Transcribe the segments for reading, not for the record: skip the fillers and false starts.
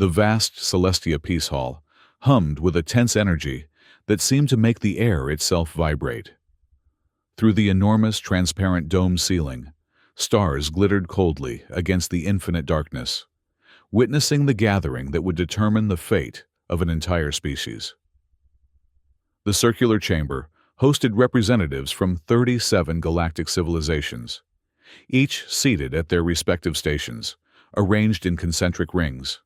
The vast Celestia Peace Hall hummed with a tense energy that seemed to make the air itself vibrate. Through the enormous transparent dome ceiling, stars glittered coldly against the infinite darkness, witnessing the gathering that would determine the fate of an entire species. The circular chamber hosted representatives from 37 galactic civilizations, each seated at their respective stations, arranged in concentric rings.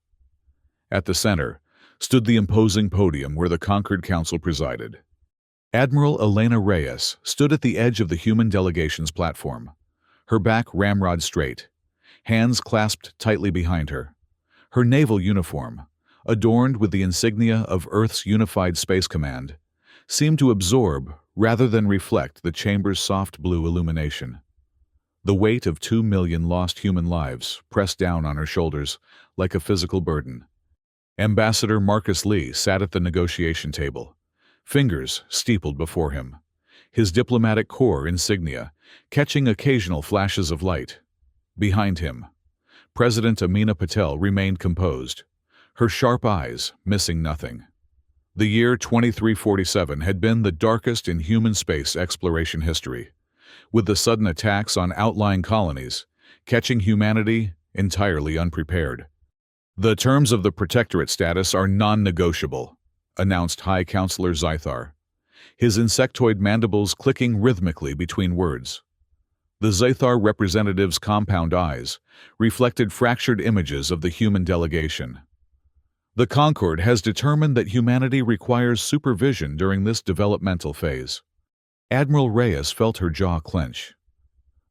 At the center stood the imposing podium where the Concord Council presided. Admiral Elena Reyes stood at the edge of the human delegation's platform, her back ramrod straight, hands clasped tightly behind her. Her naval uniform, adorned with the insignia of Earth's Unified Space Command, seemed to absorb rather than reflect the chamber's soft blue illumination. The weight of 2 million lost human lives pressed down on her shoulders like a physical burden. Ambassador Marcus Lee sat at the negotiation table, fingers steepled before him, his diplomatic corps insignia catching occasional flashes of light. Behind him, President Amina Patel remained composed, her sharp eyes missing nothing. The year 2347 had been the darkest in human space exploration history, with the sudden attacks on outlying colonies catching humanity entirely unprepared. "The terms of the protectorate status are non-negotiable," announced High Counselor Zythar, his insectoid mandibles clicking rhythmically between words. The Zythar representative's compound eyes reflected fractured images of the human delegation. "The Concord has determined that humanity requires supervision during this developmental phase." Admiral Reyes felt her jaw clench.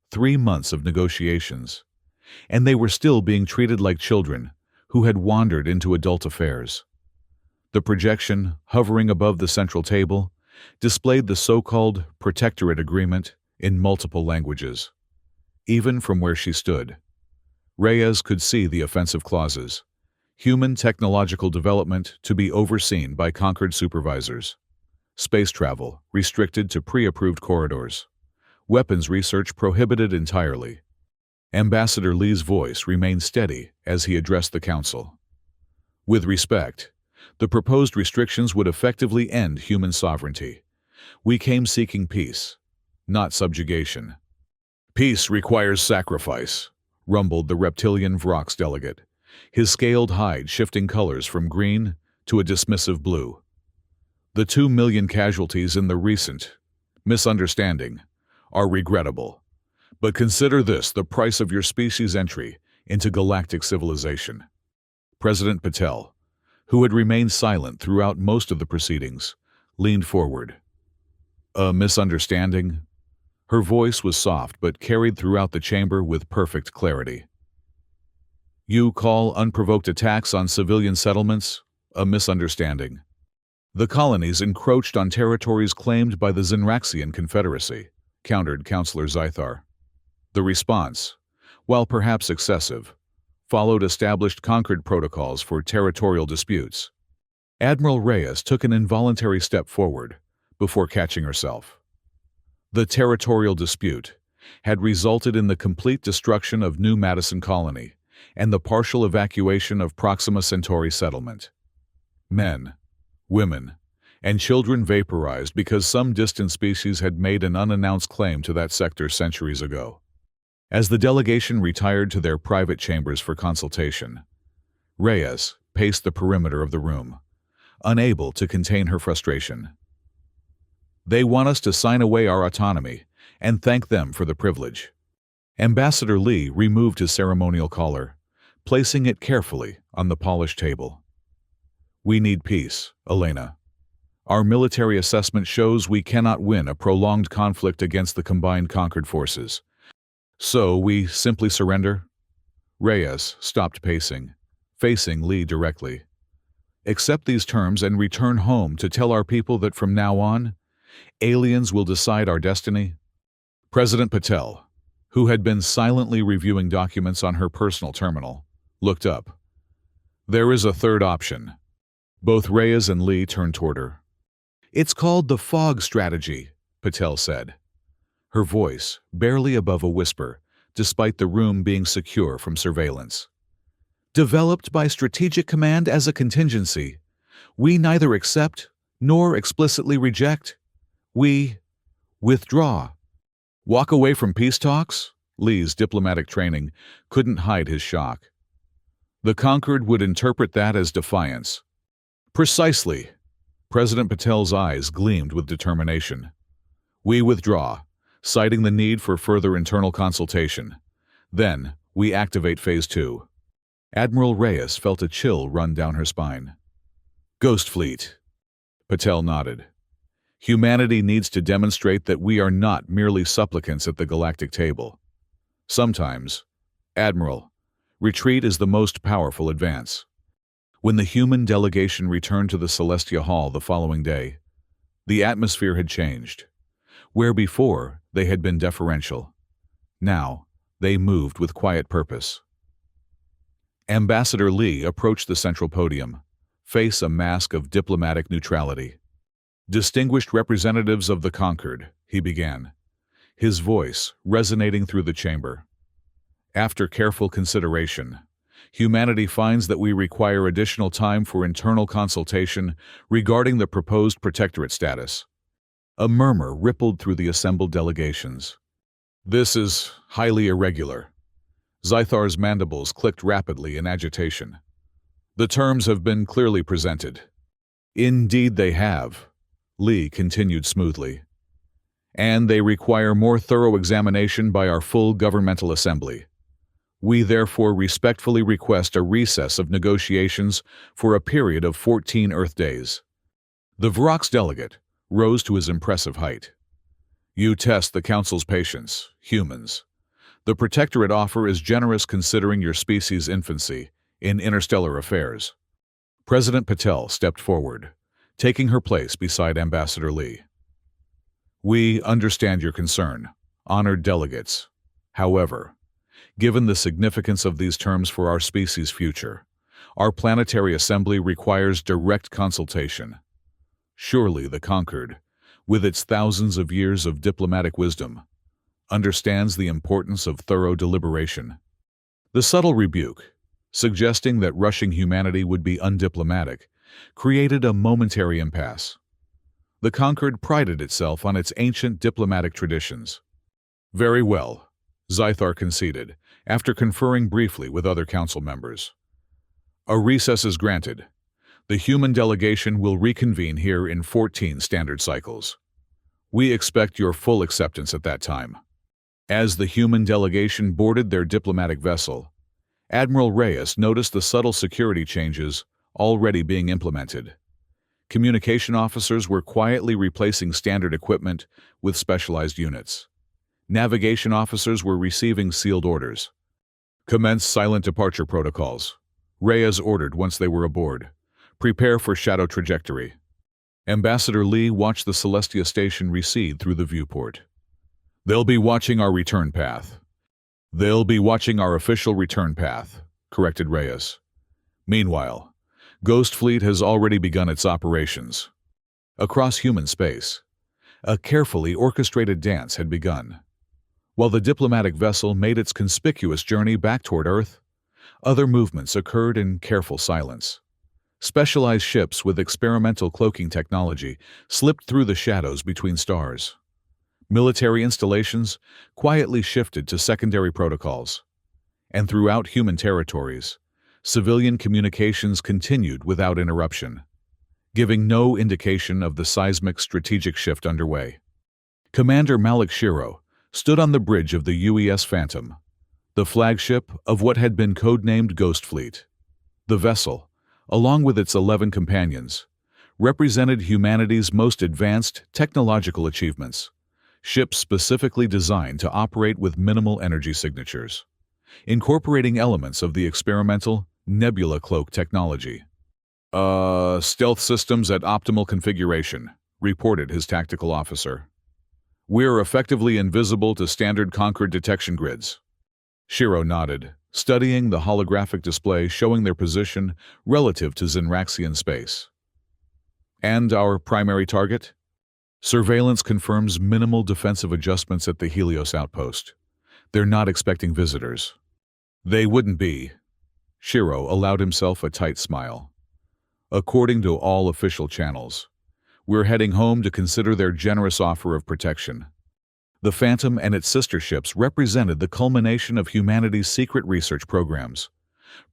3 months of negotiations, and they were still being treated like children who had wandered into adult affairs. The projection, hovering above the central table, displayed the so-called Protectorate Agreement in multiple languages. Even from where she stood, Reyes could see the offensive clauses: human technological development to be overseen by Concord supervisors, space travel restricted to pre-approved corridors, weapons research prohibited entirely. Ambassador Lee's voice remained steady as he addressed the council. "With respect, the proposed restrictions would effectively end human sovereignty. We came seeking peace, not subjugation." "Peace requires sacrifice," rumbled the reptilian Vrox delegate, his scaled hide shifting colors from green to a dismissive blue. "The 2 million casualties in the recent misunderstanding are regrettable. But consider this the price of your species' entry into galactic civilization." President Patel, who had remained silent throughout most of the proceedings, leaned forward. "A misunderstanding?" Her voice was soft but carried throughout the chamber with perfect clarity. "You call unprovoked attacks on civilian settlements a misunderstanding?" "The colonies encroached on territories claimed by the Zinraxian Confederacy," countered Counselor Zythar. The response, while perhaps excessive, followed established Concord protocols for territorial disputes. Admiral Reyes took an involuntary step forward before catching herself. The territorial dispute had resulted in the complete destruction of New Madison Colony and the partial evacuation of Proxima Centauri settlement. Men, women, and children vaporized because some distant species had made an unannounced claim to that sector centuries ago. As the delegation retired to their private chambers for consultation, Reyes paced the perimeter of the room, unable to contain her frustration. "They want us to sign away our autonomy and thank them for the privilege." Ambassador Lee removed his ceremonial collar, placing it carefully on the polished table. "We need peace, Elena. Our military assessment shows we cannot win a prolonged conflict against the combined Concord forces. So we simply surrender?" Reyes stopped pacing, facing Lee directly. "Accept these terms and return home to tell our people that from now on, aliens will decide our destiny?" President Patel, who had been silently reviewing documents on her personal terminal, looked up. "There is a third option." Both Reyes and Lee turned toward her. "It's called the fog strategy," Patel said, her voice barely above a whisper, despite the room being secure from surveillance. developed by Strategic Command as a contingency. We neither accept nor explicitly reject. We withdraw. Walk away from peace talks? Lee's diplomatic training couldn't hide his shock. The conquered would interpret that as defiance. Precisely. President Patel's eyes gleamed with determination. We withdraw, citing the need for further internal consultation. Then, we activate Phase 2. Admiral Reyes felt a chill run down her spine. Ghost Fleet. Patel nodded. Humanity needs to demonstrate that we are not merely supplicants at the galactic table. Sometimes, Admiral, retreat is the most powerful advance. When the human delegation returned to the Celestia Hall the following day, the atmosphere had changed. Where before they had been deferential, now they moved with quiet purpose. Ambassador Lee approached the central podium, face a mask of diplomatic neutrality. Distinguished representatives of the conquered, he began, his voice resonating through the chamber. After careful consideration, humanity finds that we require additional time for internal consultation regarding the proposed protectorate status. A murmur rippled through the assembled delegations. This is highly irregular. Zythar's mandibles clicked rapidly in agitation. The terms have been clearly presented. Indeed they have, Lee continued smoothly. And they require more thorough examination by our full governmental assembly. We therefore respectfully request a recess of negotiations for a period of 14 Earth days. The Vrox delegate rose to his impressive height. You test the Council's patience, humans. The Protectorate offer is generous considering your species' infancy in interstellar affairs. President Patel stepped forward, taking her place beside Ambassador Lee. We understand your concern, honored delegates. However, given the significance of these terms for our species' future, our planetary assembly requires direct consultation. Surely the conquered, with its thousands of years of diplomatic wisdom, understands the importance of thorough deliberation. The subtle rebuke, suggesting that rushing humanity would be undiplomatic, created a momentary impasse. The conquered prided itself on its ancient diplomatic traditions. Very well, Zythar conceded, after conferring briefly with other council members. A recess is granted. The human delegation will reconvene here in 14 standard cycles. We expect your full acceptance at that time. As the human delegation boarded their diplomatic vessel, Admiral Reyes noticed the subtle security changes already being implemented. Communication officers were quietly replacing standard equipment with specialized units. Navigation officers were receiving sealed orders. Commence silent departure protocols. Reyes ordered once they were aboard. Prepare for shadow trajectory. Ambassador Lee watched the Celestia station recede through the viewport. They'll be watching our return path. They'll be watching our official return path, corrected Reyes. Meanwhile, Ghost Fleet has already begun its operations. Across human space, a carefully orchestrated dance had begun. While the diplomatic vessel made its conspicuous journey back toward Earth, other movements occurred in careful silence. Specialized ships with experimental cloaking technology slipped through the shadows between stars. Military installations quietly shifted to secondary protocols. And throughout human territories, civilian communications continued without interruption, giving no indication of the seismic strategic shift underway. Commander Malik Shiro stood on the bridge of the UES Phantom, the flagship of what had been codenamed Ghost Fleet. The vessel, along with its 11 companions, represented humanity's most advanced technological achievements, ships specifically designed to operate with minimal energy signatures, incorporating elements of the experimental nebula cloak technology. Stealth systems at optimal configuration, reported his tactical officer. We're effectively invisible to standard Conquered detection grids. Shiro nodded, studying the holographic display showing their position relative to Zenraxian space. And our primary target? Surveillance confirms minimal defensive adjustments at the Helios outpost. They're not expecting visitors. They wouldn't be. Shiro allowed himself a tight smile. According to all official channels, we're heading home to consider their generous offer of protection. The Phantom and its sister ships represented the culmination of humanity's secret research programs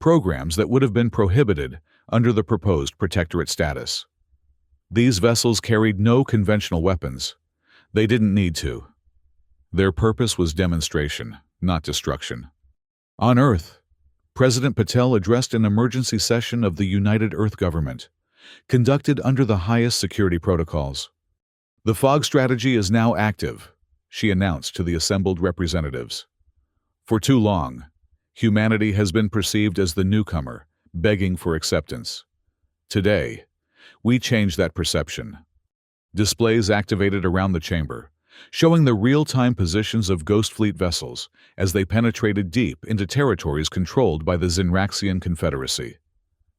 that would have been prohibited under the proposed protectorate status. These vessels carried no conventional weapons. They didn't need to. Their purpose was demonstration, not destruction. On Earth, President Patel addressed an emergency session of the United Earth Government, conducted under the highest security protocols. The fog strategy is now active, she announced to the assembled representatives. For too long, humanity has been perceived as the newcomer, begging for acceptance. Today, we change that perception. Displays activated around the chamber, showing the real-time positions of Ghost Fleet vessels as they penetrated deep into territories controlled by the Zinraxian Confederacy,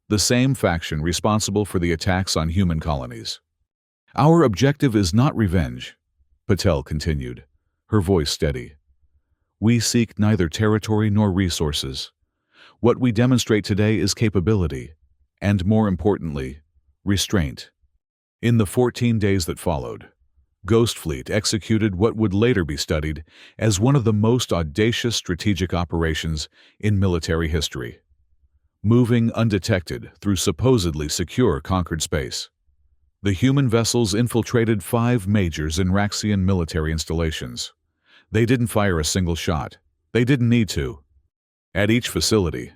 the same faction responsible for the attacks on human colonies. Our objective is not revenge, Patel continued, her voice steady. We seek neither territory nor resources. What we demonstrate today is capability, and more importantly, restraint. In the 14 days that followed, Ghost Fleet executed what would later be studied as one of the most audacious strategic operations in military history. Moving undetected through supposedly secure conquered space, the human vessels infiltrated 5 major Zinraxian military installations. They didn't fire a single shot. They didn't need to. At each facility,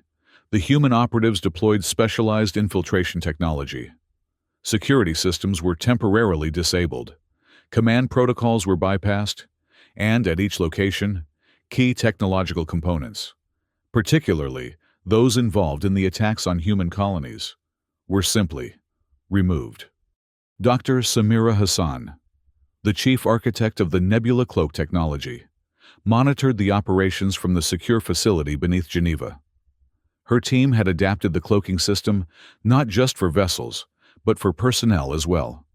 the human operatives deployed specialized infiltration technology. Security systems were temporarily disabled. Command protocols were bypassed, and at each location, key technological components, particularly those involved in the attacks on human colonies, were simply removed. Dr. Samira Hassan, the chief architect of the Nebula Cloak technology, monitored the operations from the secure facility beneath Geneva. Her team had adapted the cloaking system not just for vessels, but for personnel as well,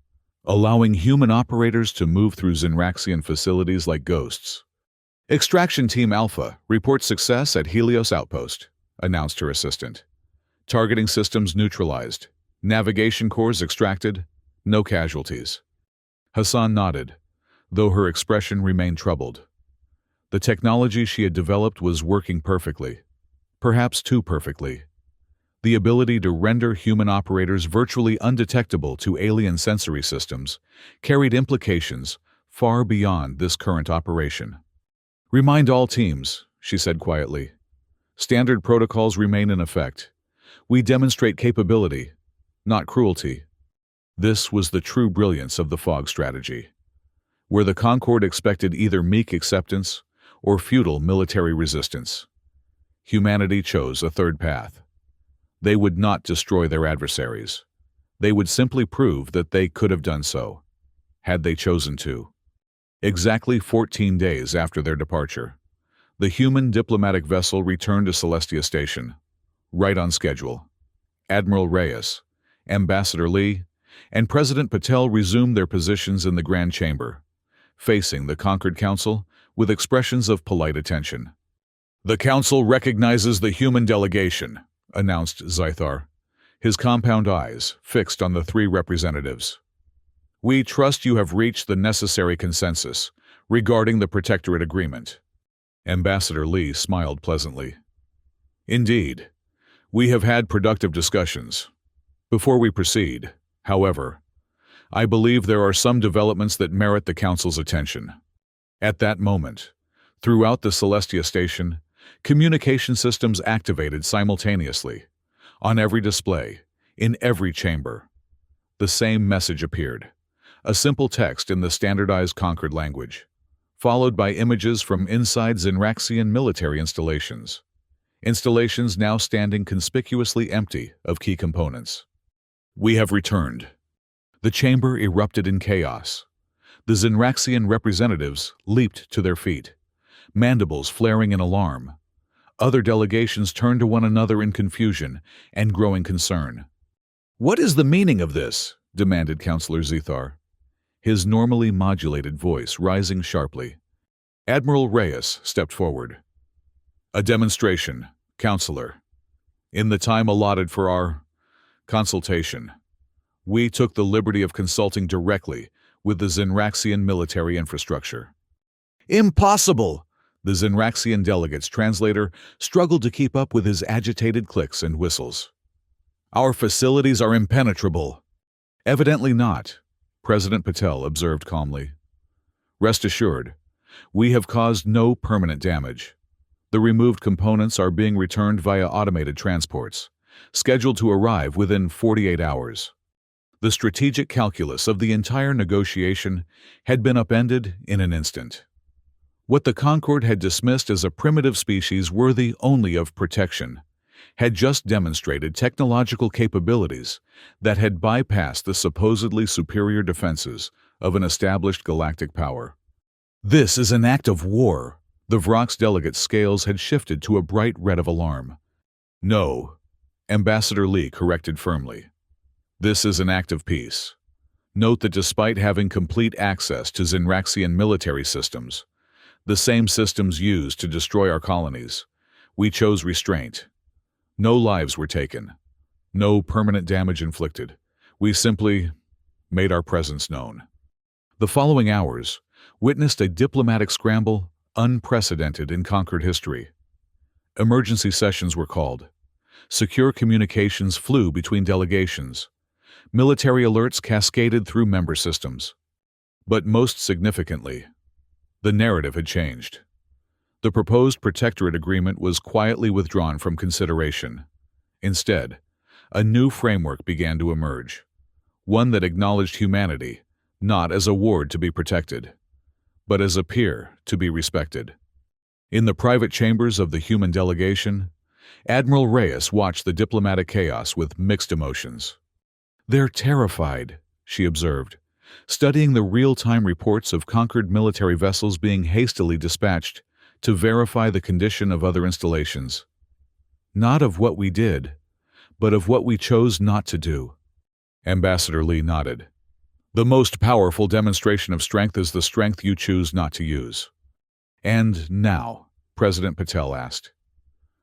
allowing human operators to move through Zinraxian facilities like ghosts. Extraction Team Alpha reports success at Helios Outpost, announced her assistant. Targeting systems neutralized. Navigation cores extracted. No casualties. Hassan nodded, though her expression remained troubled. The technology she had developed was working perfectly, perhaps too perfectly. The ability to render human operators virtually undetectable to alien sensory systems carried implications far beyond this current operation. Remind all teams, she said quietly. Standard protocols remain in effect. We demonstrate capability, not cruelty. This was the true brilliance of the fog strategy, where the Concord expected either meek acceptance or futile military resistance. Humanity chose a third path. They would not destroy their adversaries. They would simply prove that they could have done so, had they chosen to. Exactly 14 days after their departure, the human diplomatic vessel returned to Celestia Station, right on schedule. Admiral Reyes, Ambassador Lee, and President Patel resumed their positions in the Grand Chamber, facing the Concord Council with expressions of polite attention. The Council recognizes the human delegation, announced Zythar, his compound eyes fixed on the 3 representatives. We trust you have reached the necessary consensus regarding the Protectorate Agreement. Ambassador Lee smiled pleasantly. Indeed, we have had productive discussions. Before we proceed, however, I believe there are some developments that merit the Council's attention. At that moment, throughout the Celestia Station, communication systems activated simultaneously. On every display, in every chamber, the same message appeared, a simple text in the standardized Concord language, followed by images from inside Zinraxian military installations now standing conspicuously empty of key components. We have returned. The chamber erupted in chaos. The Zinraxian representatives leaped to their feet, mandibles flaring in alarm. Other delegations turned to one another in confusion and growing concern. What is the meaning of this? Demanded Councillor Zythar, his normally modulated voice rising sharply. Admiral Reyes stepped forward. A demonstration, Councillor. In the time allotted for our consultation, we took the liberty of consulting directly with the Zenraxian military infrastructure. Impossible! The Zenraxian delegate's translator struggled to keep up with his agitated clicks and whistles. Our facilities are impenetrable. Evidently not, President Patel observed calmly. Rest assured, we have caused no permanent damage. The removed components are being returned via automated transports, scheduled to arrive within 48 hours. The strategic calculus of the entire negotiation had been upended in an instant. What the Concord had dismissed as a primitive species worthy only of protection had just demonstrated technological capabilities that had bypassed the supposedly superior defenses of an established galactic power. This is an act of war. The Vrox delegate's scales had shifted to a bright red of alarm. No, Ambassador Lee corrected firmly. This is an act of peace. Note that despite having complete access to Zenraxian military systems, the same systems used to destroy our colonies, we chose restraint. No lives were taken. No permanent damage inflicted. We simply made our presence known. The following hours witnessed a diplomatic scramble unprecedented in Concord history. Emergency sessions were called. Secure communications flew between delegations. Military alerts cascaded through member systems. But most significantly, the narrative had changed. The proposed protectorate agreement was quietly withdrawn from consideration. Instead, a new framework began to emerge, one that acknowledged humanity not as a ward to be protected, but as a peer to be respected. In the private chambers of the human delegation, Admiral Reyes watched the diplomatic chaos with mixed emotions. "They're terrified," she observed, studying the real-time reports of conquered military vessels being hastily dispatched to verify the condition of other installations. "Not of what we did, but of what we chose not to do." Ambassador Lee nodded. "The most powerful demonstration of strength is the strength you choose not to use." "And now?" President Patel asked,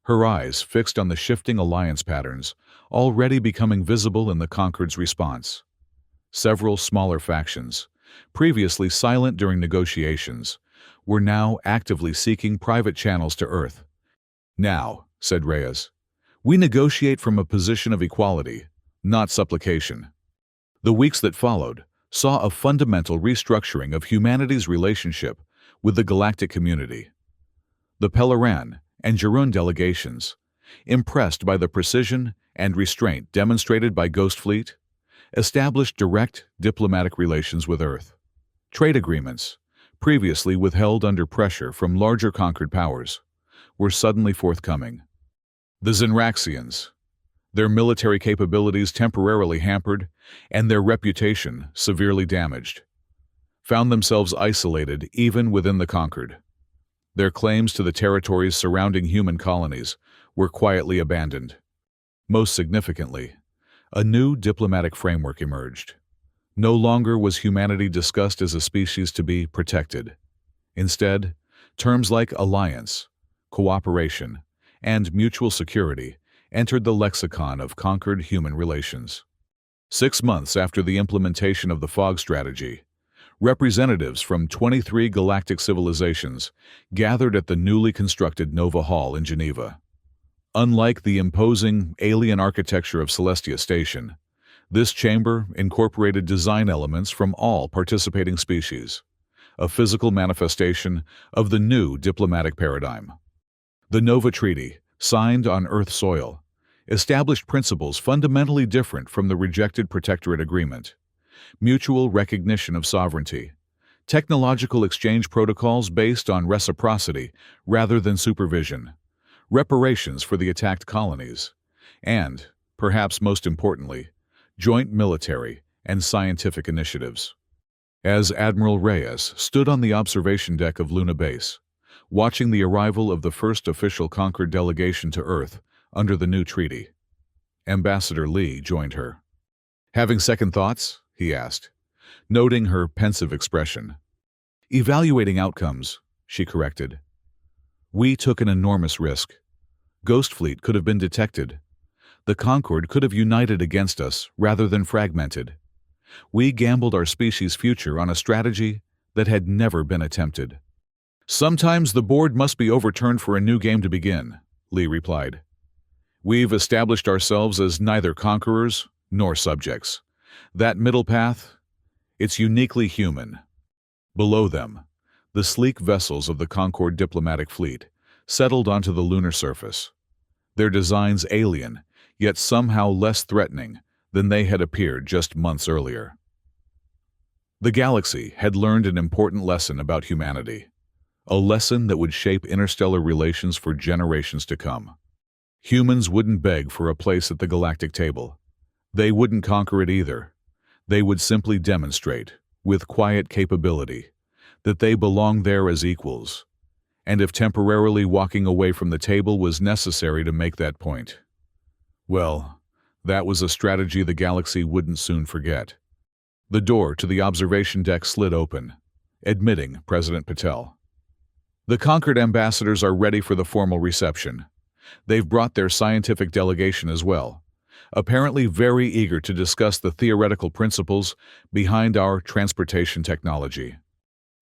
her eyes fixed on the shifting alliance patterns already becoming visible in the Concord's response. Several smaller factions, previously silent during negotiations, were now actively seeking private channels to Earth. "Now," said Reyes, "we negotiate from a position of equality, not supplication." The weeks that followed saw a fundamental restructuring of humanity's relationship with the galactic community. The Peleran and Jarun delegations, impressed by the precision and restraint demonstrated by Ghost Fleet, established direct diplomatic relations with Earth. Trade agreements, previously withheld under pressure from larger conquered powers, were suddenly forthcoming. The Zenraxians, their military capabilities temporarily hampered and their reputation severely damaged, found themselves isolated even within the conquered. Their claims to the territories surrounding human colonies were quietly abandoned. Most significantly, a new diplomatic framework emerged. No longer was humanity discussed as a species to be protected. Instead, terms like alliance, cooperation, and mutual security entered the lexicon of conquered human relations. 6 months after the implementation of the Fog Strategy, representatives from 23 galactic civilizations gathered at the newly constructed Nova Hall in Geneva. Unlike the imposing alien architecture of Celestia Station, this chamber incorporated design elements from all participating species, a physical manifestation of the new diplomatic paradigm. The Nova Treaty, signed on Earth soil, established principles fundamentally different from the rejected Protectorate Agreement: mutual recognition of sovereignty, technological exchange protocols based on reciprocity rather than supervision, reparations for the attacked colonies, and, perhaps most importantly, joint military and scientific initiatives. As Admiral Reyes stood on the observation deck of Luna Base, watching the arrival of the first official Concord delegation to Earth under the new treaty, Ambassador Lee joined her. "Having second thoughts?" he asked, noting her pensive expression. "Evaluating outcomes," she corrected. "We took an enormous risk. Ghost Fleet could have been detected, the Concord could have united against us rather than fragmented. We gambled our species' future on a strategy that had never been attempted. Sometimes the board must be overturned for a new game to begin, Lee replied. We've established ourselves as neither conquerors nor subjects. That middle path, it's uniquely human. Below them, the sleek vessels of the Concord diplomatic fleet settled onto the lunar surface, their designs alien, yet somehow less threatening than they had appeared just months earlier. The galaxy had learned an important lesson about humanity, a lesson that would shape interstellar relations for generations to come. Humans wouldn't beg for a place at the galactic table. They wouldn't conquer it either. They would simply demonstrate, with quiet capability, that they belong there as equals, and if temporarily walking away from the table was necessary to make that point. Well, that was a strategy the galaxy wouldn't soon forget. The door to the observation deck slid open, admitting President Patel. The Concord ambassadors are ready for the formal reception. They've brought their scientific delegation as well, apparently very eager to discuss the theoretical principles behind our transportation technology.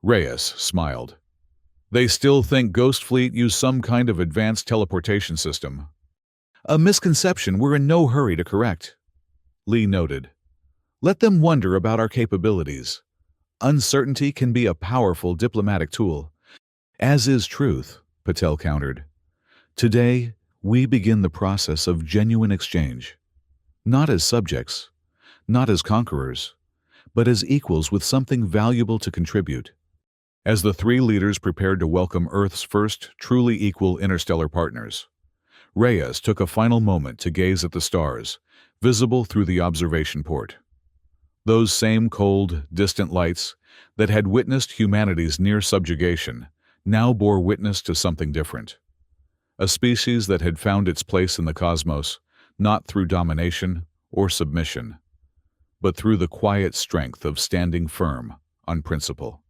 Reyes smiled. They still think Ghost Fleet used some kind of advanced teleportation system. A misconception we're in no hurry to correct, Lee noted. Let them wonder about our capabilities. Uncertainty can be a powerful diplomatic tool. As is truth, Patel countered. Today, we begin the process of genuine exchange. Not as subjects, not as conquerors, but as equals with something valuable to contribute. As the three leaders prepared to welcome Earth's first truly equal interstellar partners, Reyes took a final moment to gaze at the stars, visible through the observation port. Those same cold, distant lights that had witnessed humanity's near subjugation now bore witness to something different. A species that had found its place in the cosmos, not through domination or submission, but through the quiet strength of standing firm on principle.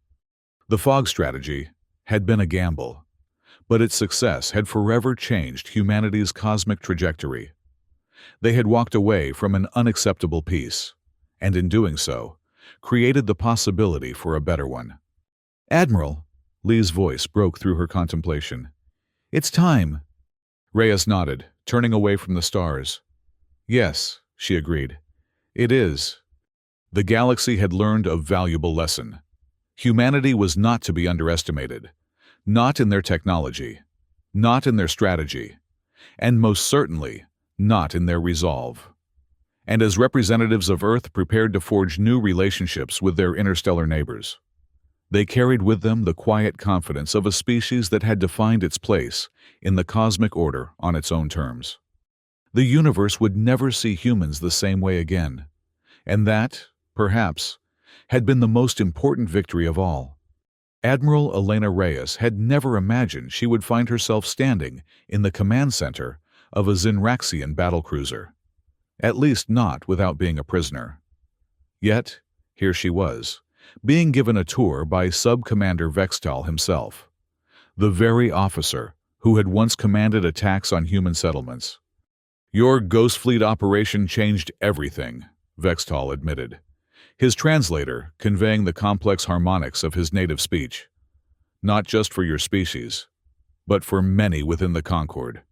The fog strategy had been a gamble, but its success had forever changed humanity's cosmic trajectory. They had walked away from an unacceptable peace, and in doing so, created the possibility for a better one. Admiral, Lee's voice broke through her contemplation. It's time. Reyes nodded, turning away from the stars. Yes, she agreed. It is. The galaxy had learned a valuable lesson. Humanity was not to be underestimated. Not in their technology, not in their strategy, and most certainly not in their resolve. And as representatives of Earth prepared to forge new relationships with their interstellar neighbors, they carried with them the quiet confidence of a species that had defined its place in the cosmic order on its own terms. The universe would never see humans the same way again, and that, perhaps, had been the most important victory of all. Admiral Elena Reyes had never imagined she would find herself standing in the command center of a Zinraxian battlecruiser, at least not without being a prisoner. Yet, here she was, being given a tour by Sub-Commander Vextal himself, the very officer who had once commanded attacks on human settlements. Your Ghost Fleet operation changed everything, Vextal admitted, his translator conveying the complex harmonics of his native speech. Not just for your species, but for many within the Concord.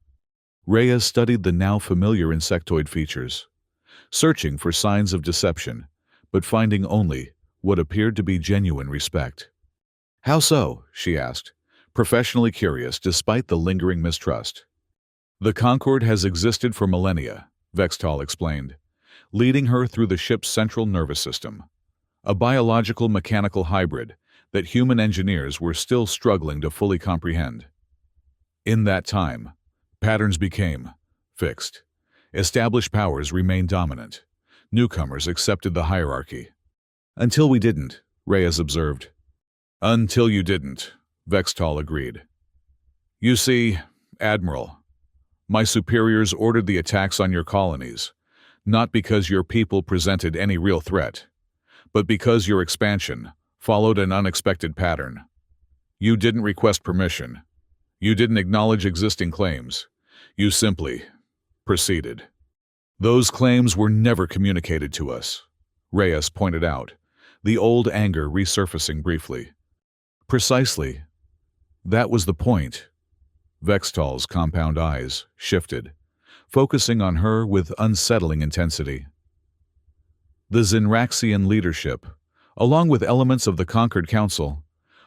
Reyes studied the now familiar insectoid features, searching for signs of deception, but finding only what appeared to be genuine respect. How so? She asked, professionally curious despite the lingering mistrust. The Concord has existed for millennia, Vextal explained, leading her through the ship's central nervous system, a biological-mechanical hybrid that human engineers were still struggling to fully comprehend. In that time, patterns became fixed. Established powers remained dominant. Newcomers accepted the hierarchy. Until we didn't, Reyes observed. Until you didn't, Vextal agreed. You see, Admiral, my superiors ordered the attacks on your colonies, not because your people presented any real threat, but because your expansion followed an unexpected pattern. You didn't request permission. You didn't acknowledge existing claims. You simply proceeded. Those claims were never communicated to us, Reyes pointed out, the old anger resurfacing briefly. Precisely. That was the point. Vextal's compound eyes shifted, focusing on her with unsettling intensity. The Zinraxian leadership, along with elements of the conquered council,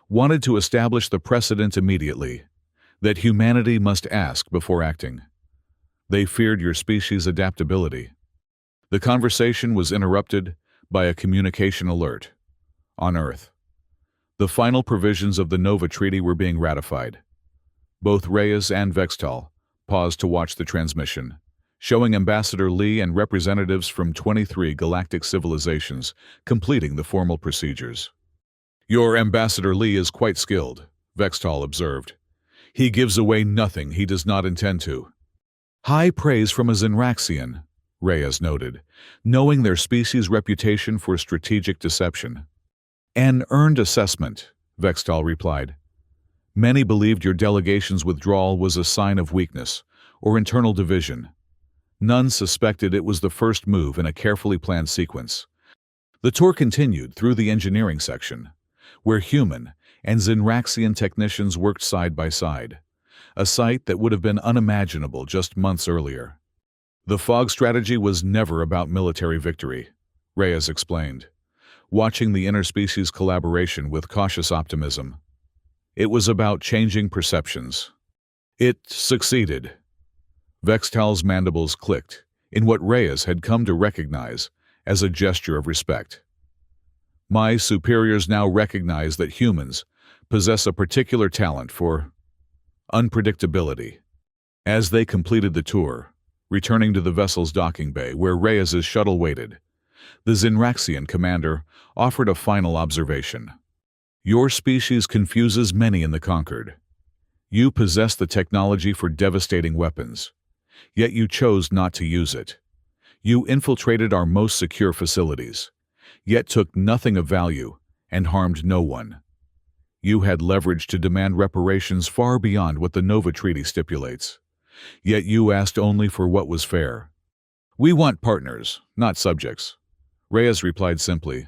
wanted to establish the precedent immediately, that humanity must ask before acting. They feared your species' adaptability. The conversation was interrupted by a communication alert. On Earth, the final provisions of the Nova Treaty were being ratified. Both Reyes and Vextal paused to watch the transmission, showing Ambassador Lee and representatives from 23 galactic civilizations completing the formal procedures. Your Ambassador Lee is quite skilled, Vextal observed. He gives away nothing he does not intend to. High praise from a Zinraxian, Reyes noted, knowing their species' reputation for strategic deception. An earned assessment, Vextal replied. Many believed your delegation's withdrawal was a sign of weakness or internal division. None suspected it was the first move in a carefully planned sequence. The tour continued through the engineering section, where human and Zinraxian technicians worked side by side, a sight that would have been unimaginable just months earlier. The fog strategy was never about military victory, Reyes explained, watching the interspecies collaboration with cautious optimism. It was about changing perceptions. It succeeded. Vextal's mandibles clicked in what Reyes had come to recognize as a gesture of respect. My superiors now recognize that humans possess a particular talent for unpredictability. As they completed the tour, returning to the vessel's docking bay where Reyes's shuttle waited, the Zinraxian commander offered a final observation. Your species confuses many in the conquered. You possess the technology for devastating weapons, yet you chose not to use it. You infiltrated our most secure facilities, yet took nothing of value and harmed no one. You had leverage to demand reparations far beyond what the Nova Treaty stipulates, yet you asked only for what was fair. We want partners, not subjects, Reyes replied simply.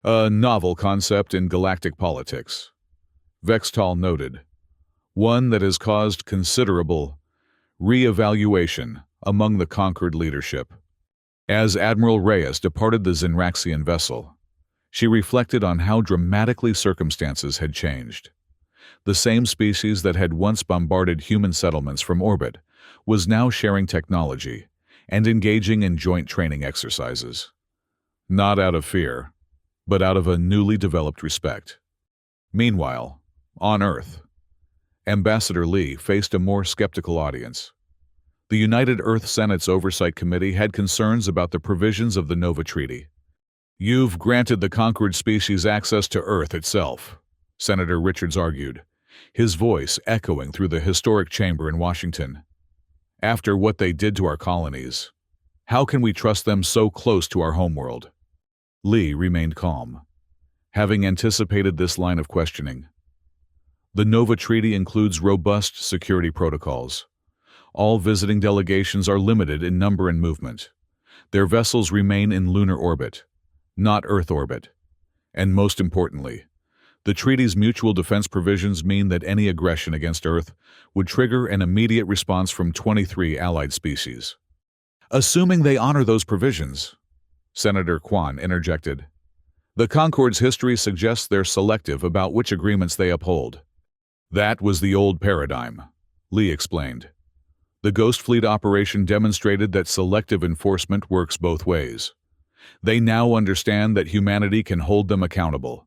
A novel concept in galactic politics, Vextal noted, one that has caused considerable re-evaluation among the conquered leadership. As Admiral Reyes departed the Zinraxian vessel, she reflected on how dramatically circumstances had changed. The same species that had once bombarded human settlements from orbit was now sharing technology and engaging in joint training exercises. Not out of fear, but out of a newly developed respect. Meanwhile, on Earth, Ambassador Lee faced a more skeptical audience. The United Earth Senate's Oversight Committee had concerns about the provisions of the Nova Treaty. You've granted the conquered species access to Earth itself, Senator Richards argued, his voice echoing through the historic chamber in Washington. After what they did to our colonies, how can we trust them so close to our homeworld? Lee remained calm, having anticipated this line of questioning. The Nova Treaty includes robust security protocols. All visiting delegations are limited in number and movement. Their vessels remain in lunar orbit, not Earth orbit. And most importantly, the treaty's mutual defense provisions mean that any aggression against Earth would trigger an immediate response from 23 allied species. Assuming they honor those provisions, Senator Kwan interjected. The Concord's history suggests they're selective about which agreements they uphold. That was the old paradigm, Lee explained. The Ghost Fleet operation demonstrated that selective enforcement works both ways. They now understand that humanity can hold them accountable,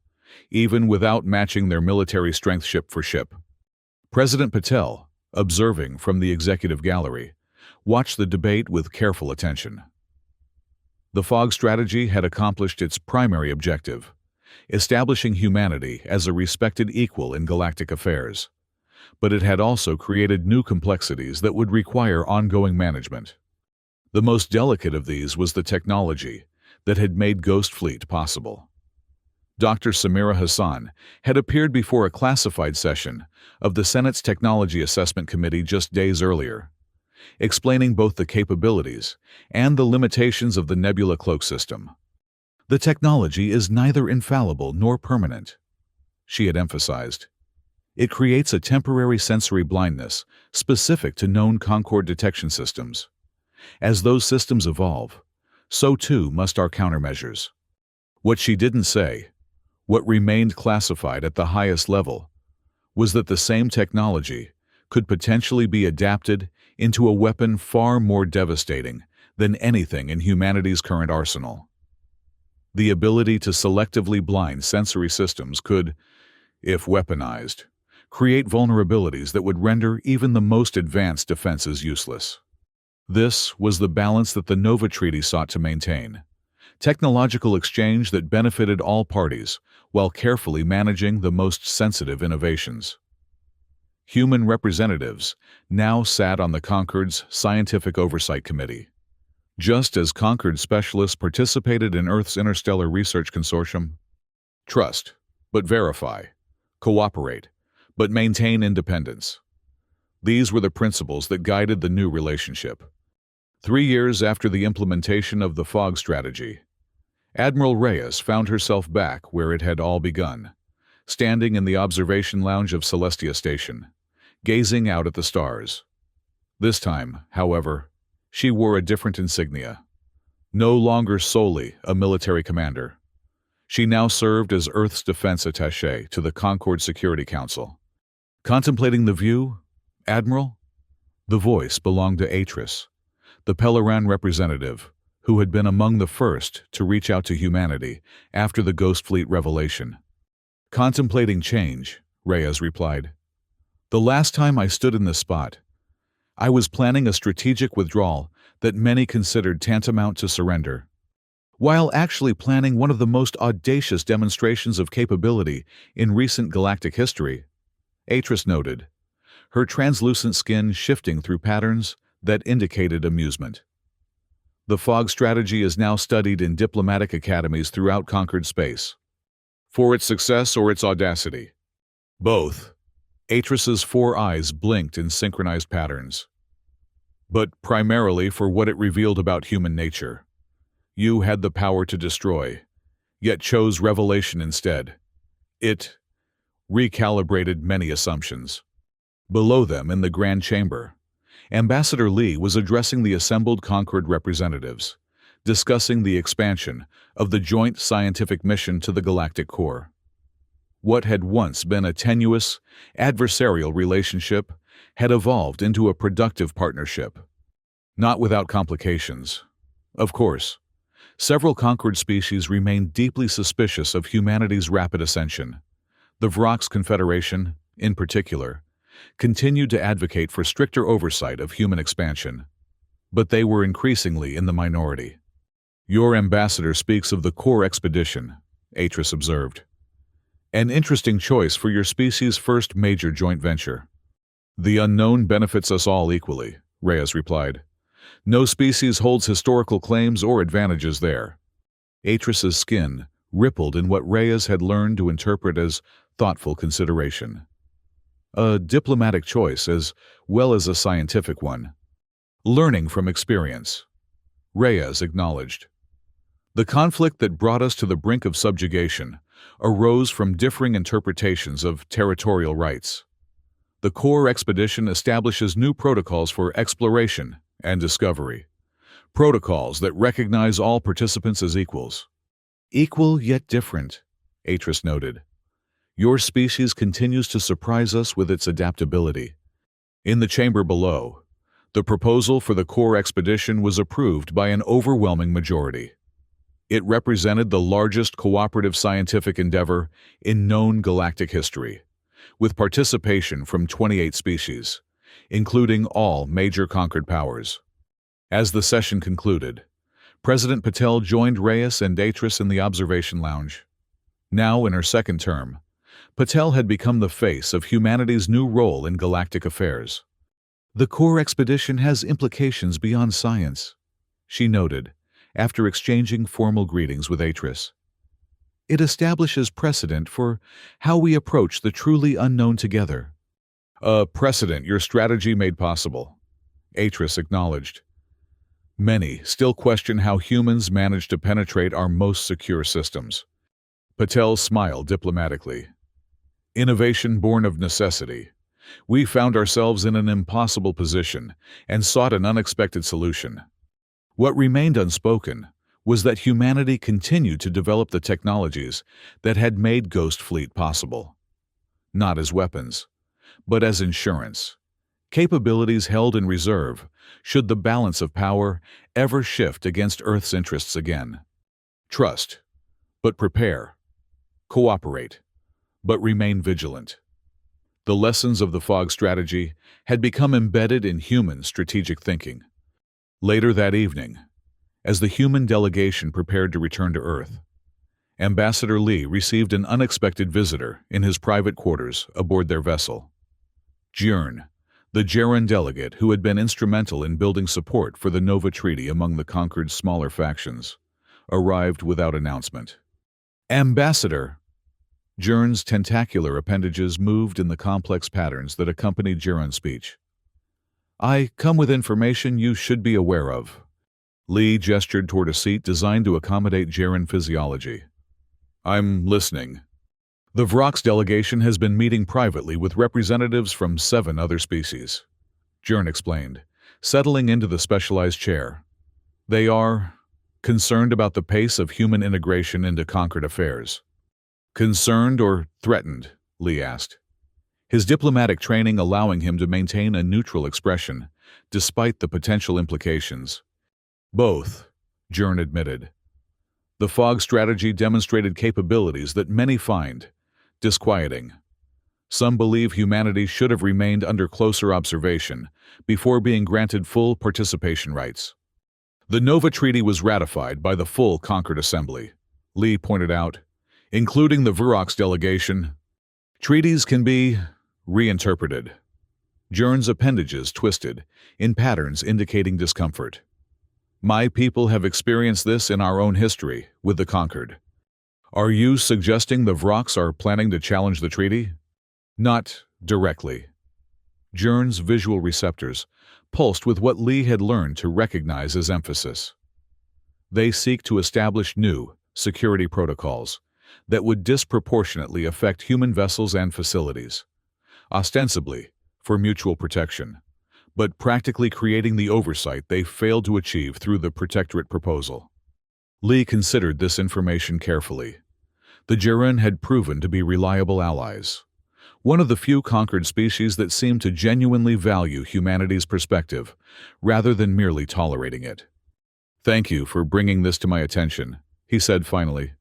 even without matching their military strength ship for ship. President Patel, observing from the executive gallery, watched the debate with careful attention. The fog strategy had accomplished its primary objective, establishing humanity as a respected equal in galactic affairs. But it had also created new complexities that would require ongoing management. The most delicate of these was the technology that had made Ghost Fleet possible. Dr. Samira Hassan had appeared before a classified session of the Senate's Technology Assessment Committee just days earlier, explaining both the capabilities and the limitations of the nebula cloak system. The technology is neither infallible nor permanent, she had emphasized. It creates a temporary sensory blindness specific to known Concorde detection systems. As those systems evolve, so too must our countermeasures. What she didn't say, what remained classified at the highest level, was that the same technology could potentially be adapted into a weapon far more devastating than anything in humanity's current arsenal. The ability to selectively blind sensory systems could, if weaponized, create vulnerabilities that would render even the most advanced defenses useless. This was the balance that the Nova Treaty sought to maintain. Technological exchange that benefited all parties while carefully managing the most sensitive innovations. Human representatives now sat on the Concorde's Scientific Oversight Committee. Just as Concorde specialists participated in Earth's Interstellar Research Consortium, trust, but verify, cooperate, but maintain independence. These were the principles that guided the new relationship. 3 years after the implementation of the fog strategy, Admiral Reyes found herself back where it had all begun, standing in the observation lounge of Celestia Station, gazing out at the stars. This time, however, she wore a different insignia. No longer solely a military commander, she now served as Earth's defense attaché to the Concorde Security Council. Contemplating the view, Admiral? The voice belonged to Atris, the Pelleran representative, who had been among the first to reach out to humanity after the Ghost Fleet revelation. Contemplating change, Reyes replied. The last time I stood in this spot, I was planning a strategic withdrawal that many considered tantamount to surrender, while actually planning one of the most audacious demonstrations of capability in recent galactic history, Atris noted, her translucent skin shifting through patterns that indicated amusement. The fog strategy is now studied in diplomatic academies throughout Concorde space. For its success or its audacity? Both. Atris's 4 eyes blinked in synchronized patterns. But primarily for what it revealed about human nature. You had the power to destroy, yet chose revelation instead. It recalibrated many assumptions. Below them in the Grand Chamber, Ambassador Lee was addressing the assembled Concorde representatives, discussing the expansion of the joint scientific mission to the galactic core. What had once been a tenuous, adversarial relationship had evolved into a productive partnership. Not without complications. Of course, several Concorde species remained deeply suspicious of humanity's rapid ascension. The Vrox Confederation, in particular, continued to advocate for stricter oversight of human expansion. But they were increasingly in the minority. Your ambassador speaks of the core expedition, Atris observed. An interesting choice for your species' first major joint venture. The unknown benefits us all equally, Reyes replied. No species holds historical claims or advantages there. Atris's skin rippled in what Reyes had learned to interpret as thoughtful consideration. A diplomatic choice as well as a scientific one. Learning from experience, Reyes acknowledged. The conflict that brought us to the brink of subjugation arose from differing interpretations of territorial rights. The core expedition establishes new protocols for exploration and discovery, protocols that recognize all participants as equals. Equal yet different, Atris noted. Your species continues to surprise us with its adaptability. In the chamber below, the proposal for the core expedition was approved by an overwhelming majority. It represented the largest cooperative scientific endeavor in known galactic history, with participation from 28 species, including all major Concorde powers. As the session concluded, President Patel joined Reyes and Atris in the observation lounge. Now in her second term, Patel had become the face of humanity's new role in galactic affairs. The core expedition has implications beyond science, she noted, after exchanging formal greetings with Atris. It establishes precedent for how we approach the truly unknown together. A precedent your strategy made possible, Atris acknowledged. Many still question how humans manage to penetrate our most secure systems. Patel smiled diplomatically. Innovation born of necessity. We found ourselves in an impossible position and sought an unexpected solution. What remained unspoken was that humanity continued to develop the technologies that had made Ghost Fleet possible. Not as weapons, but as insurance. Capabilities held in reserve should the balance of power ever shift against Earth's interests again. Trust, but prepare. Cooperate, but remain vigilant. The lessons of the fog strategy had become embedded in human strategic thinking. Later that evening, as the human delegation prepared to return to Earth, Ambassador Lee received an unexpected visitor in his private quarters aboard their vessel. Jern, the Jaren delegate who had been instrumental in building support for the Nova Treaty among the conquered smaller factions, arrived without announcement. Ambassador! Jern's tentacular appendages moved in the complex patterns that accompanied Jaren's speech. I come with information you should be aware of. Lee gestured toward a seat designed to accommodate Jaren physiology. I'm listening. The Vrox delegation has been meeting privately with representatives from 7 other species. Jern explained, settling into the specialized chair. They are concerned about the pace of human integration into conquered affairs. Concerned or threatened? Lee asked, his diplomatic training allowing him to maintain a neutral expression, despite the potential implications. Both, Jern admitted. The fog strategy demonstrated capabilities that many find disquieting. Some believe humanity should have remained under closer observation before being granted full participation rights. The Nova Treaty was ratified by the full conquered assembly, Lee pointed out, including the Vrox delegation. Treaties can be reinterpreted. Jern's appendages twisted in patterns indicating discomfort. My people have experienced this in our own history with the conquered. Are you suggesting the Vrox are planning to challenge the treaty? Not directly. Jern's visual receptors pulsed with what Lee had learned to recognize as emphasis. They seek to establish new security protocols that would disproportionately affect human vessels and facilities, ostensibly for mutual protection, but practically creating the oversight they failed to achieve through the Protectorate proposal. Lee considered this information carefully. The Jaren had proven to be reliable allies, one of the few conquered species that seemed to genuinely value humanity's perspective rather than merely tolerating it. Thank you for bringing this to my attention, he said finally.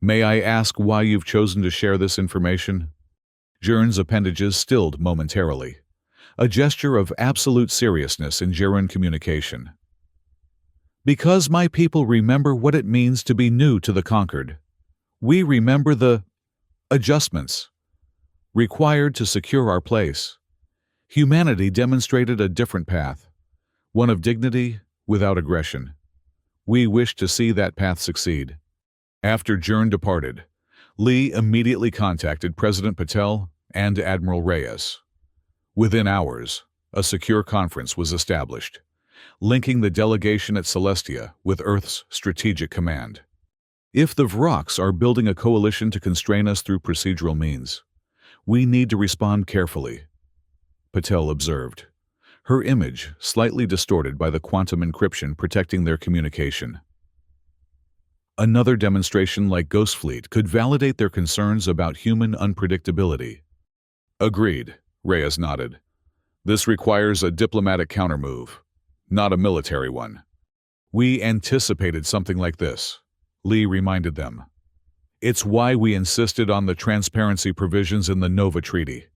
May I ask why you've chosen to share this information? Jern's appendages stilled momentarily, a gesture of absolute seriousness in Jaren communication. Because my people remember what it means to be new to the conquered. We remember the adjustments required to secure our place. Humanity demonstrated a different path, one of dignity without aggression. We wish to see that path succeed. After Jern departed, Lee immediately contacted President Patel and Admiral Reyes. Within hours, a secure conference was established, linking the delegation at Celestia with Earth's strategic command. If the Vrox are building a coalition to constrain us through procedural means, we need to respond carefully, Patel observed, her image slightly distorted by the quantum encryption protecting their communication. Another demonstration like Ghost Fleet could validate their concerns about human unpredictability. Agreed, Reyes nodded. This requires a diplomatic countermove, not a military one. We anticipated something like this, Lee reminded them. It's why we insisted on the transparency provisions in the Nova Treaty.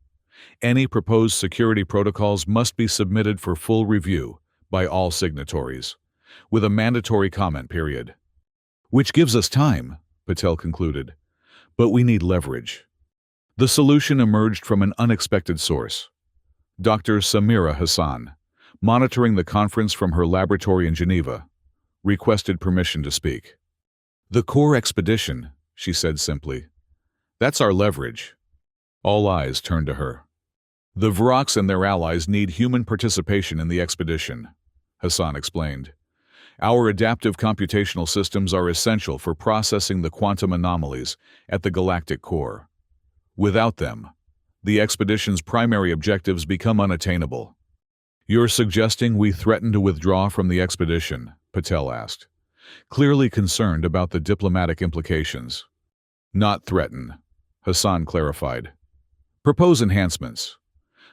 Any proposed security protocols must be submitted for full review by all signatories, with a mandatory comment period. Which gives us time, Patel concluded, but we need leverage. The solution emerged from an unexpected source. Dr. Samira Hassan, monitoring the conference from her laboratory in Geneva, requested permission to speak. The core expedition, she said simply. That's our leverage. All eyes turned to her. The Vrox and their allies need human participation in the expedition, Hassan explained. Our adaptive computational systems are essential for processing the quantum anomalies at the galactic core. Without them, the expedition's primary objectives become unattainable. You're suggesting we threaten to withdraw from the expedition? Patel asked, clearly concerned about the diplomatic implications. Not threaten, Hassan clarified. Propose enhancements.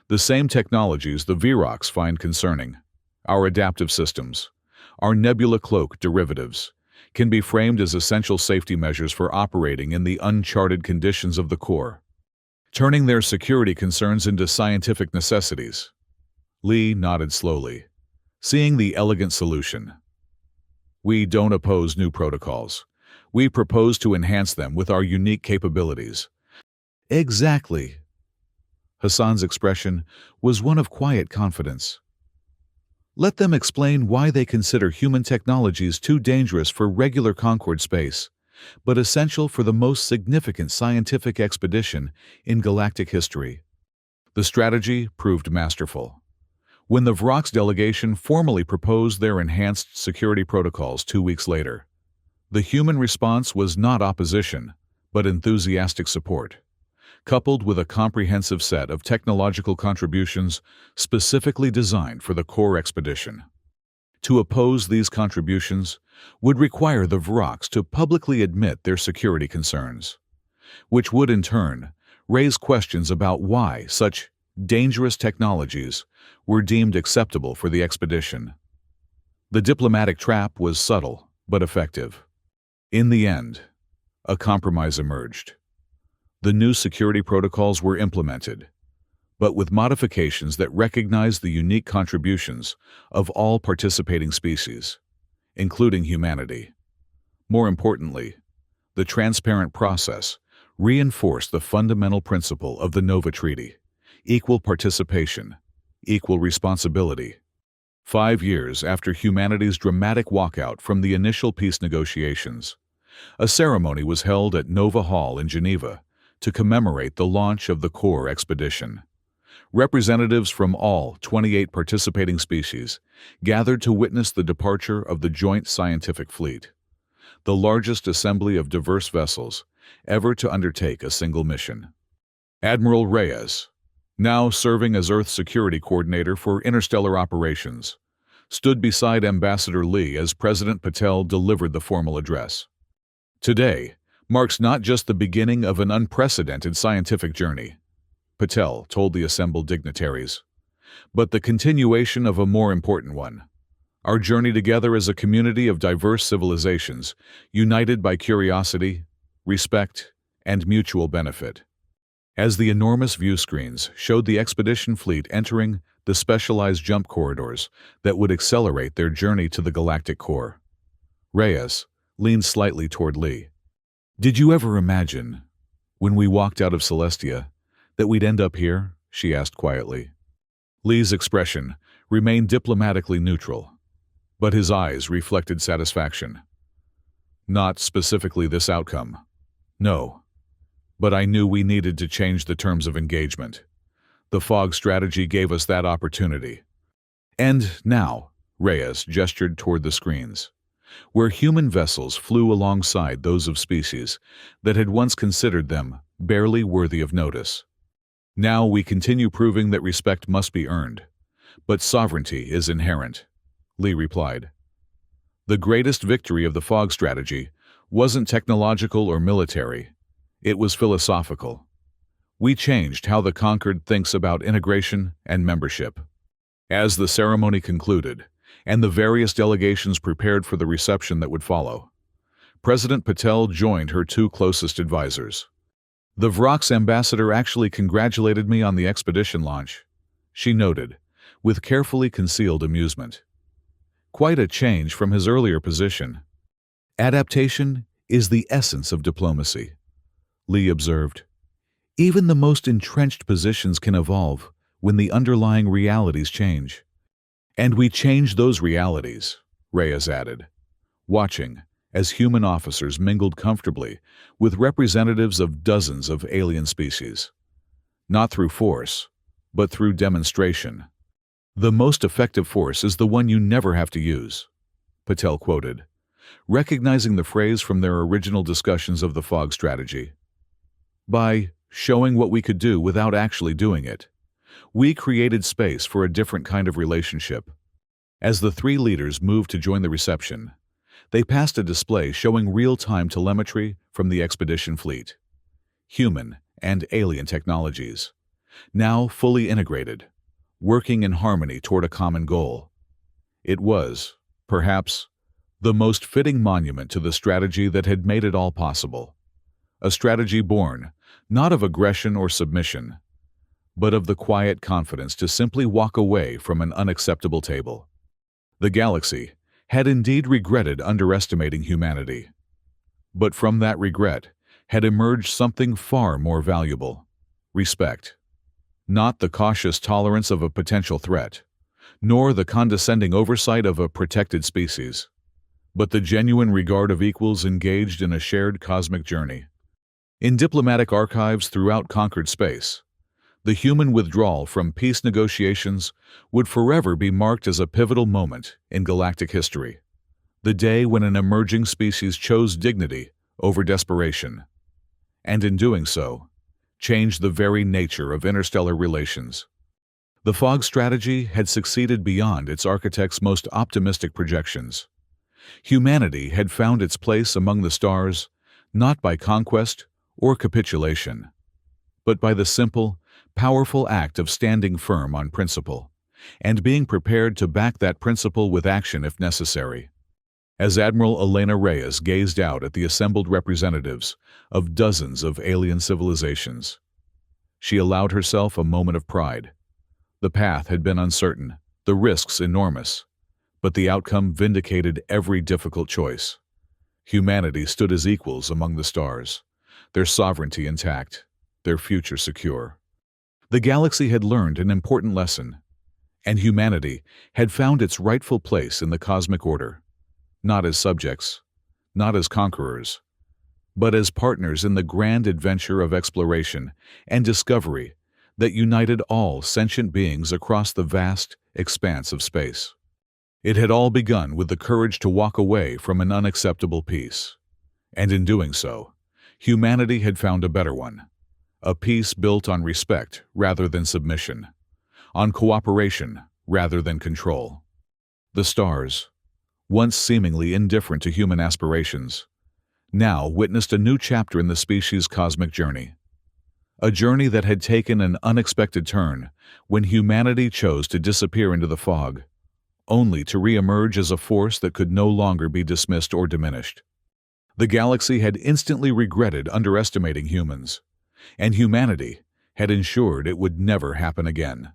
The same technologies the Vrox find concerning, our adaptive systems, our nebula cloak derivatives, can be framed as essential safety measures for operating in the uncharted conditions of the core, turning their security concerns into scientific necessities. Lee nodded slowly, seeing the elegant solution. We don't oppose new protocols. We propose to enhance them with our unique capabilities. Exactly. Hassan's expression was one of quiet confidence. Let them explain why they consider human technologies too dangerous for regular Concord space, but essential for the most significant scientific expedition in galactic history. The strategy proved masterful. When the Vrox delegation formally proposed their enhanced security protocols 2 weeks later, the human response was not opposition, but enthusiastic support, coupled with a comprehensive set of technological contributions specifically designed for the core expedition. To oppose these contributions would require the Vrox to publicly admit their security concerns, which would in turn raise questions about why such dangerous technologies were deemed acceptable for the expedition. The diplomatic trap was subtle but effective. In the end, a compromise emerged. The new security protocols were implemented, but with modifications that recognized the unique contributions of all participating species, including humanity. More importantly, the transparent process reinforced the fundamental principle of the Nova Treaty: equal participation, equal responsibility. 5 years after humanity's dramatic walkout from the initial peace negotiations, a ceremony was held at Nova Hall in Geneva to commemorate the launch of the core expedition. Representatives from all 28 participating species gathered to witness the departure of the Joint Scientific Fleet, the largest assembly of diverse vessels ever to undertake a single mission. Admiral Reyes, now serving as Earth Security Coordinator for Interstellar Operations, stood beside Ambassador Lee as President Patel delivered the formal address. Today marks not just the beginning of an unprecedented scientific journey, Patel told the assembled dignitaries, but the continuation of a more important one: our journey together as a community of diverse civilizations, united by curiosity, respect, and mutual benefit. As the enormous view screens showed the expedition fleet entering the specialized jump corridors that would accelerate their journey to the galactic core, Reyes leaned slightly toward Lee. Did you ever imagine, when we walked out of Celestia, that we'd end up here? She asked quietly. Lee's expression remained diplomatically neutral, but his eyes reflected satisfaction. Not specifically this outcome. No. But I knew we needed to change the terms of engagement. The fog strategy gave us that opportunity. And now, Reyes gestured toward the screens, where human vessels flew alongside those of species that had once considered them barely worthy of notice. Now we continue proving that respect must be earned, but sovereignty is inherent, Lee replied. The greatest victory of the fog strategy wasn't technological or military. It was philosophical. We changed how the Conquered thinks about integration and membership. As the ceremony concluded, and the various delegations prepared for the reception that would follow, President Patel joined her 2 closest advisors. The Vrox ambassador actually congratulated me on the expedition launch, she noted, with carefully concealed amusement. Quite a change from his earlier position. Adaptation is the essence of diplomacy, Lee observed. Even the most entrenched positions can evolve when the underlying realities change. And we change those realities, Reyes added, watching as human officers mingled comfortably with representatives of dozens of alien species. Not through force, but through demonstration. "The most effective force is the one you never have to use," Patel quoted, recognizing the phrase from their original discussions of the fog strategy. By showing what we could do without actually doing it, we created space for a different kind of relationship. As the three leaders moved to join the reception, they passed a display showing real-time telemetry from the expedition fleet. Human and alien technologies, now fully integrated, working in harmony toward a common goal. It was, perhaps, the most fitting monument to the strategy that had made it all possible. A strategy born, not of aggression or submission, but of the quiet confidence to simply walk away from an unacceptable table. The galaxy had indeed regretted underestimating humanity. But from that regret had emerged something far more valuable: respect. Not the cautious tolerance of a potential threat, nor the condescending oversight of a protected species, but the genuine regard of equals engaged in a shared cosmic journey. In diplomatic archives throughout conquered space, the human withdrawal from peace negotiations would forever be marked as a pivotal moment in galactic history, the day when an emerging species chose dignity over desperation, and in doing so, changed the very nature of interstellar relations. The fog strategy had succeeded beyond its architect's most optimistic projections. Humanity had found its place among the stars, not by conquest or capitulation, but by the simple, powerful act of standing firm on principle, and being prepared to back that principle with action if necessary. As Admiral Elena Reyes gazed out at the assembled representatives of dozens of alien civilizations, she allowed herself a moment of pride. The path had been uncertain, the risks enormous, but the outcome vindicated every difficult choice. Humanity stood as equals among the stars, their sovereignty intact, their future secure. The galaxy had learned an important lesson, and humanity had found its rightful place in the cosmic order, not as subjects, not as conquerors, but as partners in the grand adventure of exploration and discovery that united all sentient beings across the vast expanse of space. It had all begun with the courage to walk away from an unacceptable peace, and in doing so, humanity had found a better one, a peace built on respect rather than submission, on cooperation rather than control. The stars, once seemingly indifferent to human aspirations, now witnessed a new chapter in the species' cosmic journey. A journey that had taken an unexpected turn when humanity chose to disappear into the fog, only to re-emerge as a force that could no longer be dismissed or diminished. The galaxy had instantly regretted underestimating humans, and humanity had ensured it would never happen again.